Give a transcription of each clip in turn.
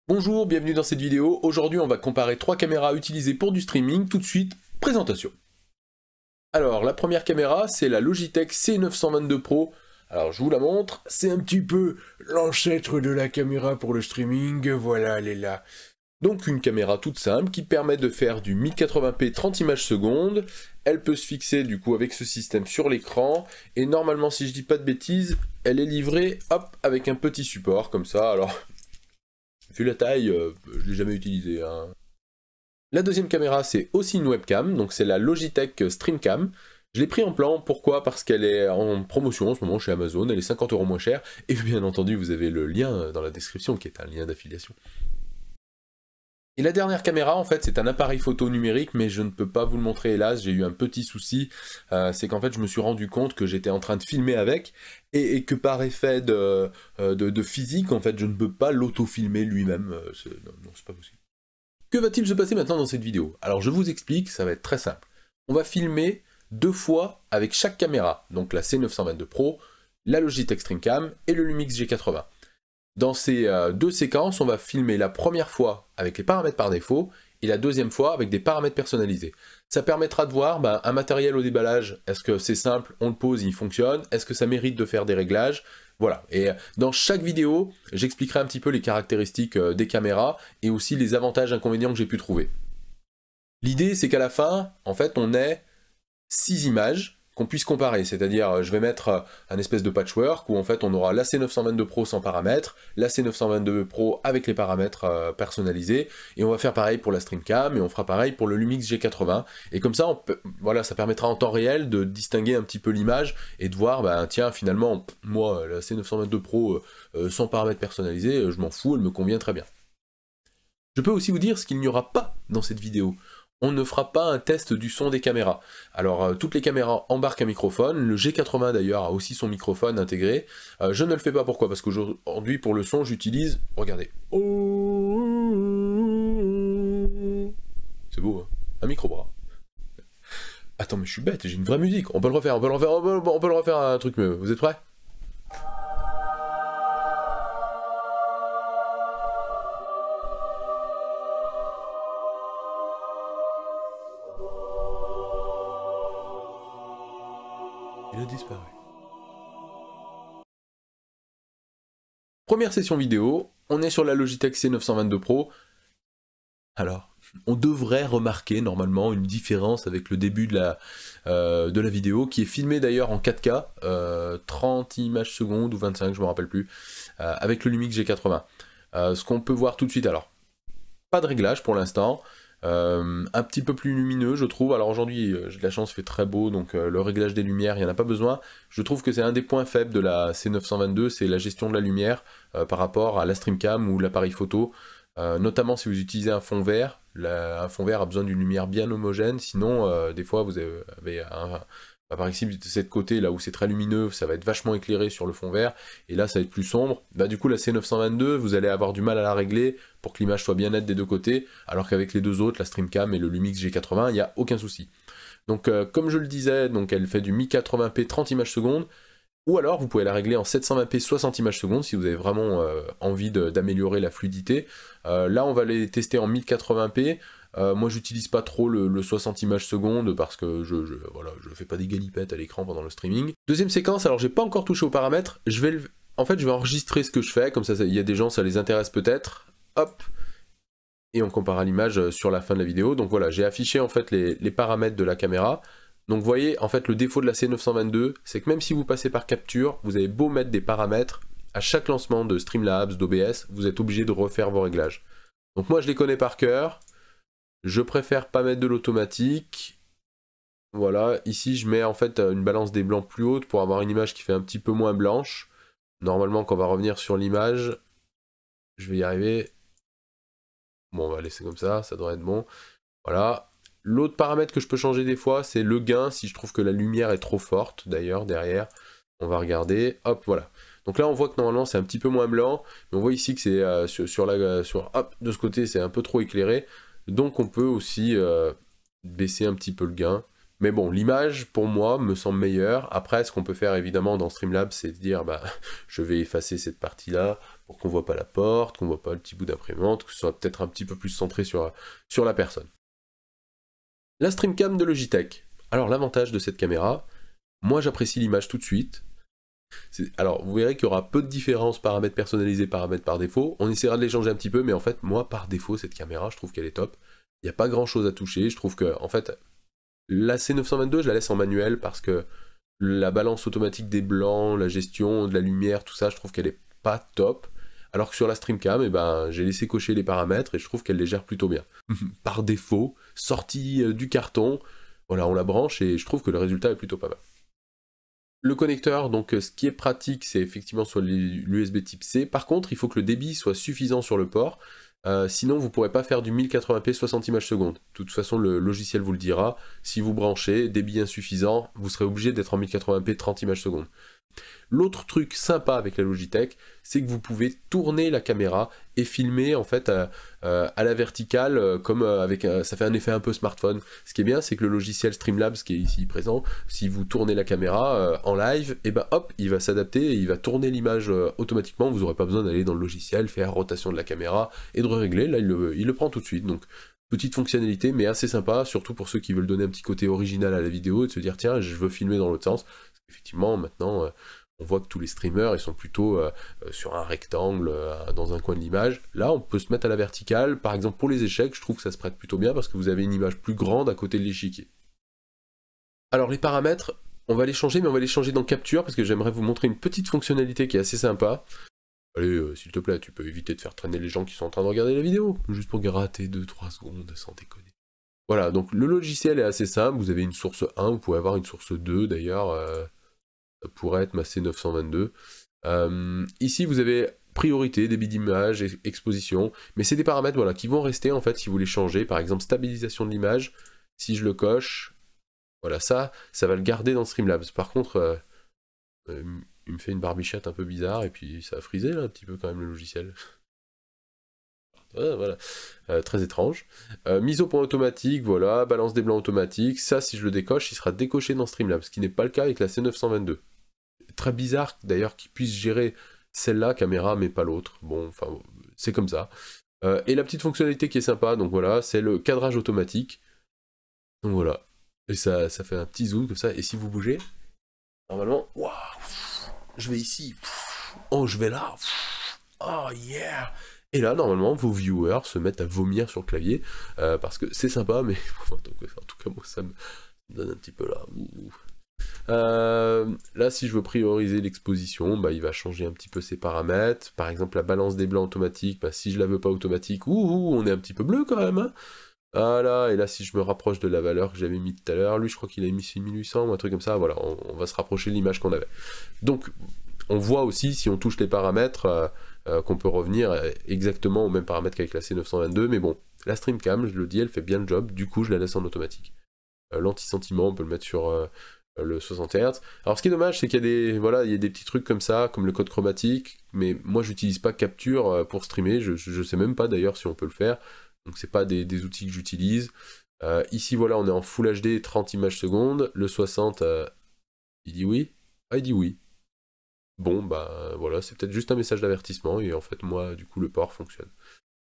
Bonjour, bienvenue dans cette vidéo. Aujourd'hui, on va comparer trois caméras utilisées pour du streaming. Tout de suite, présentation. Alors, la première caméra, c'est la Logitech C922 Pro. Alors, je vous la montre. C'est un petit peu l'ancêtre de la caméra pour le streaming. Voilà, elle est là. Donc, une caméra toute simple qui permet de faire du 1080p 30 images secondes. Elle peut se fixer, du coup, avec ce système sur l'écran. Et normalement, si je dis pas de bêtises, elle est livrée, hop, avec un petit support, comme ça. Alors... vu la taille, je ne l'ai jamais utilisé. Hein. La deuxième caméra, c'est aussi une webcam, donc c'est la Logitech Streamcam. Je l'ai pris en plan, pourquoi? Parce qu'elle est en promotion en ce moment chez Amazon, elle est 50 € moins chère, et bien entendu, vous avez le lien dans la description, qui est un lien d'affiliation. Et la dernière caméra, en fait, c'est un appareil photo numérique, mais je ne peux pas vous le montrer, hélas, j'ai eu un petit souci, c'est qu'en fait, je me suis rendu compte que j'étais en train de filmer avec, et que par effet de physique, en fait, je ne peux pas l'auto-filmer lui-même, non, c'est pas possible. Que va-t-il se passer maintenant dans cette vidéo? Alors, je vous explique, ça va être très simple. On va filmer deux fois avec chaque caméra, donc la C922 Pro, la Logitech Streamcam et le Lumix G80. Dans ces deux séquences, on va filmer la première fois avec les paramètres par défaut et la deuxième fois avec des paramètres personnalisés. Ça permettra de voir un matériel au déballage, est-ce que c'est simple, on le pose, il fonctionne, est-ce que ça mérite de faire des réglages? Voilà, et dans chaque vidéo, j'expliquerai un petit peu les caractéristiques des caméras et aussi les avantages et inconvénients que j'ai pu trouver. L'idée, c'est qu'à la fin, en fait, on ait 6 images qu'on puisse comparer, c'est-à-dire je vais mettre un espèce de patchwork où en fait on aura la C922 Pro sans paramètres, la C922 Pro avec les paramètres personnalisés, et on va faire pareil pour la Streamcam, et on fera pareil pour le Lumix G80, et comme ça, voilà, ça permettra en temps réel de distinguer un petit peu l'image, et de voir, tiens, finalement, moi, la C922 Pro sans paramètres personnalisés, je m'en fous, elle me convient très bien. Je peux aussi vous dire ce qu'il n'y aura pas dans cette vidéo. On ne fera pas un test du son des caméras. Alors, toutes les caméras embarquent un microphone, le G80 d'ailleurs a aussi son microphone intégré. Je ne le fais pas, pourquoi? Parce qu'aujourd'hui, pour le son, j'utilise... Regardez. C'est beau, hein? Un micro-bras. Attends, mais je suis bête, j'ai une vraie musique. On peut le refaire, on peut le refaire un truc mieux. Vous êtes prêts? Il a disparu. Première session vidéo, on est sur la Logitech C922 Pro. Alors, on devrait remarquer normalement une différence avec le début de la vidéo, qui est filmée d'ailleurs en 4K, 30 images secondes ou 25, je me rappelle plus, avec le Lumix G80. Ce qu'on peut voir tout de suite, alors, pas de réglage pour l'instant, un petit peu plus lumineux je trouve. Alors aujourd'hui j'ai de la chance, il fait très beau, donc le réglage des lumières il n'y en a pas besoin. Je trouve que c'est un des points faibles de la C922, c'est la gestion de la lumière par rapport à la Streamcam ou l'appareil photo, notamment si vous utilisez un fond vert. Un fond vert a besoin d'une lumière bien homogène, sinon des fois vous avez par exemple de cette côté là où c'est très lumineux, ça va être vachement éclairé sur le fond vert, et là ça va être plus sombre. Du coup la C922, vous allez avoir du mal à la régler pour que l'image soit bien nette des deux côtés, alors qu'avec les deux autres, la Streamcam et le Lumix G80, il n'y a aucun souci. Donc comme je le disais, donc elle fait du 1080p 30 images secondes, ou alors vous pouvez la régler en 720p 60 images secondes si vous avez vraiment envie d'améliorer la fluidité. Là on va les tester en 1080p. Moi j'utilise pas trop le 60 images secondes parce que je fais pas des galipettes à l'écran pendant le streaming. Deuxième séquence, alors j'ai pas encore touché aux paramètres, en fait je vais enregistrer ce que je fais, comme ça il y a des gens ça les intéresse peut-être. Hop, et on comparera l'image sur la fin de la vidéo. Donc voilà, j'ai affiché en fait les paramètres de la caméra. Donc vous voyez, en fait le défaut de la C922, c'est que même si vous passez par capture, vous avez beau mettre des paramètres, à chaque lancement de Streamlabs, d'OBS, vous êtes obligé de refaire vos réglages. Donc moi je les connais par cœur, je préfère pas mettre de l'automatique. Voilà, ici je mets en fait une balance des blancs plus haute pour avoir une image qui fait un petit peu moins blanche. Normalement quand on va revenir sur l'image, je vais y arriver. Bon, on va laisser comme ça devrait être bon. Voilà. L'autre paramètre que je peux changer des fois, c'est le gain, si je trouve que la lumière est trop forte, d'ailleurs, derrière. On va regarder, hop, voilà. Donc là, on voit que normalement, c'est un petit peu moins blanc, mais on voit ici que c'est hop, de ce côté, c'est un peu trop éclairé. Donc on peut aussi baisser un petit peu le gain. Mais bon, l'image, pour moi, me semble meilleure. Après, ce qu'on peut faire, évidemment, dans Streamlabs, c'est de dire, je vais effacer cette partie-là, pour qu'on voit pas la porte, qu'on voit pas le petit bout d'imprimante, que ce soit peut-être un petit peu plus centré sur la personne. La StreamCam de Logitech. Alors l'avantage de cette caméra, moi j'apprécie l'image tout de suite. Alors vous verrez qu'il y aura peu de différences paramètres personnalisés, paramètres par défaut. On essaiera de les changer un petit peu, mais en fait moi par défaut cette caméra je trouve qu'elle est top. Il n'y a pas grand chose à toucher, je trouve que en fait la C922 je la laisse en manuel parce que la balance automatique des blancs, la gestion de la lumière, tout ça, je trouve qu'elle est pas top. Alors que sur la StreamCam, eh ben, j'ai laissé cocher les paramètres et je trouve qu'elle les gère plutôt bien. Par défaut, sortie du carton, voilà, on la branche et je trouve que le résultat est plutôt pas mal. Le connecteur, donc ce qui est pratique, c'est effectivement sur l'USB type C. Par contre, il faut que le débit soit suffisant sur le port. Sinon, vous ne pourrez pas faire du 1080p 60 images secondes. De toute façon, le logiciel vous le dira. Si vous branchez, débit insuffisant, vous serez obligé d'être en 1080p 30 images secondes. L'autre truc sympa avec la Logitech, c'est que vous pouvez tourner la caméra et filmer en fait à la verticale, comme ça fait un effet un peu smartphone. Ce qui est bien, c'est que le logiciel Streamlabs qui est ici présent, si vous tournez la caméra en live, et ben hop, il va s'adapter et il va tourner l'image automatiquement. Vous n'aurez pas besoin d'aller dans le logiciel, faire rotation de la caméra et de régler. Là, il le prend tout de suite. Donc petite fonctionnalité, mais assez sympa, surtout pour ceux qui veulent donner un petit côté original à la vidéo et de se dire tiens, je veux filmer dans l'autre sens. Effectivement, maintenant, on voit que tous les streamers, ils sont plutôt sur un rectangle, dans un coin de l'image. Là, on peut se mettre à la verticale. Par exemple, pour les échecs, je trouve que ça se prête plutôt bien parce que vous avez une image plus grande à côté de l'échiquier. Alors, les paramètres, on va les changer, mais on va les changer dans Capture parce que j'aimerais vous montrer une petite fonctionnalité qui est assez sympa. Allez, s'il te plaît, tu peux éviter de faire traîner les gens qui sont en train de regarder la vidéo, juste pour gratter 2-3 secondes, sans déconner. Voilà, donc le logiciel est assez simple, vous avez une source 1, vous pouvez avoir une source 2 d'ailleurs, ça pourrait être ma C922. Ici vous avez priorité, débit d'image, exposition, mais c'est des paramètres voilà, qui vont rester en fait si vous les changez, par exemple stabilisation de l'image, si je le coche, voilà ça va le garder dans Streamlabs. Par contre, il me fait une barbichette un peu bizarre et puis ça a frisé là un petit peu quand même le logiciel. Voilà, très étrange. Mise au point automatique, voilà, balance des blancs automatique, ça si je le décoche, il sera décoché dans Streamlabs, ce qui n'est pas le cas avec la C922. Très bizarre d'ailleurs qu'il puisse gérer celle-là, caméra, mais pas l'autre. Bon, enfin, c'est comme ça. Et la petite fonctionnalité qui est sympa, donc voilà, c'est le cadrage automatique. Donc voilà, et ça fait un petit zoom comme ça, et si vous bougez, normalement, waouh, je vais ici, oh, je vais là, oh yeah. Et là, normalement, vos viewers se mettent à vomir sur le clavier, parce que c'est sympa, mais en tout cas, moi, ça me donne un petit peu là. Là, si je veux prioriser l'exposition, bah, il va changer un petit peu ses paramètres. Par exemple, la balance des blancs automatique, bah, si je la veux pas automatique, on est un petit peu bleu quand même. Hein. Voilà, et là, si je me rapproche de la valeur que j'avais mis tout à l'heure, lui, je crois qu'il a mis 6800 ou un truc comme ça, voilà, on va se rapprocher de l'image qu'on avait. Donc, on voit aussi, si on touche les paramètres, qu'on peut revenir exactement aux mêmes paramètres qu'avec la C922, mais bon, la StreamCam, je le dis, elle fait bien le job, du coup je la laisse en automatique. L'anti-sentiment, on peut le mettre sur le 60 Hz. Alors ce qui est dommage, c'est qu'il y a il y a des petits trucs comme ça, comme le code chromatique, mais moi j'utilise pas Capture pour streamer, je sais même pas d'ailleurs si on peut le faire, donc c'est pas des outils que j'utilise. Ici voilà, on est en Full HD, 30 images secondes, le 60, il dit oui? Ah, il dit oui. Bon, bah voilà, c'est peut-être juste un message d'avertissement, et en fait, moi, du coup, le port fonctionne.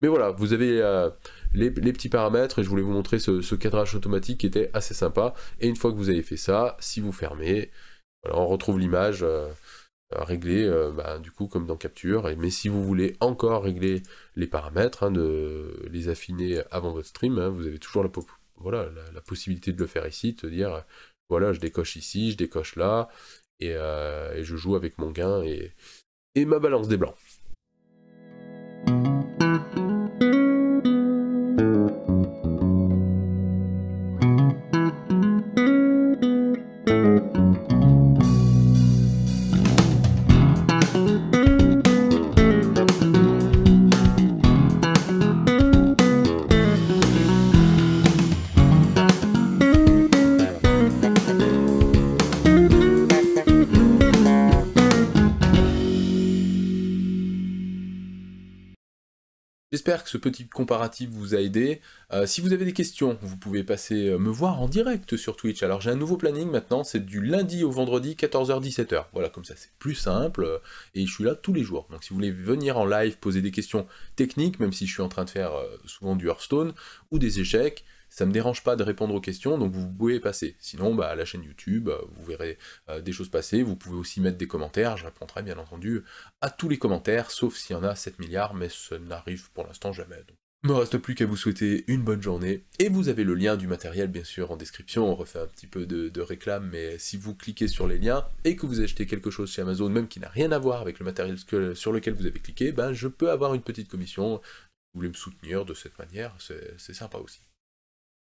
Mais voilà, vous avez les petits paramètres, et je voulais vous montrer ce cadrage automatique qui était assez sympa. Et une fois que vous avez fait ça, si vous fermez, voilà, on retrouve l'image réglée, du coup, comme dans Capture. Mais si vous voulez encore régler les paramètres, hein, de les affiner avant votre stream, hein, vous avez toujours la possibilité de le faire ici, de dire, voilà, je décoche ici, je décoche là, et je joue avec mon gain et ma balance des blancs. J'espère que ce petit comparatif vous a aidé. Si vous avez des questions, vous pouvez passer me voir en direct sur Twitch. Alors j'ai un nouveau planning maintenant, c'est du lundi au vendredi 14h-17h. Voilà, comme ça c'est plus simple, et je suis là tous les jours. Donc si vous voulez venir en live, poser des questions techniques, même si je suis en train de faire souvent du Hearthstone, ou des échecs, ça me dérange pas de répondre aux questions, donc vous pouvez passer. Sinon, bah, à la chaîne YouTube, vous verrez des choses passer, vous pouvez aussi mettre des commentaires, je répondrai bien entendu à tous les commentaires, sauf s'il y en a 7 milliards, mais ça n'arrive pour l'instant jamais. Donc. Il ne me reste plus qu'à vous souhaiter une bonne journée, et vous avez le lien du matériel bien sûr en description, on refait un petit peu de réclame, mais si vous cliquez sur les liens, et que vous achetez quelque chose chez Amazon, même qui n'a rien à voir avec le matériel sur lequel vous avez cliqué, ben je peux avoir une petite commission. Vous voulez me soutenir de cette manière, c'est sympa aussi.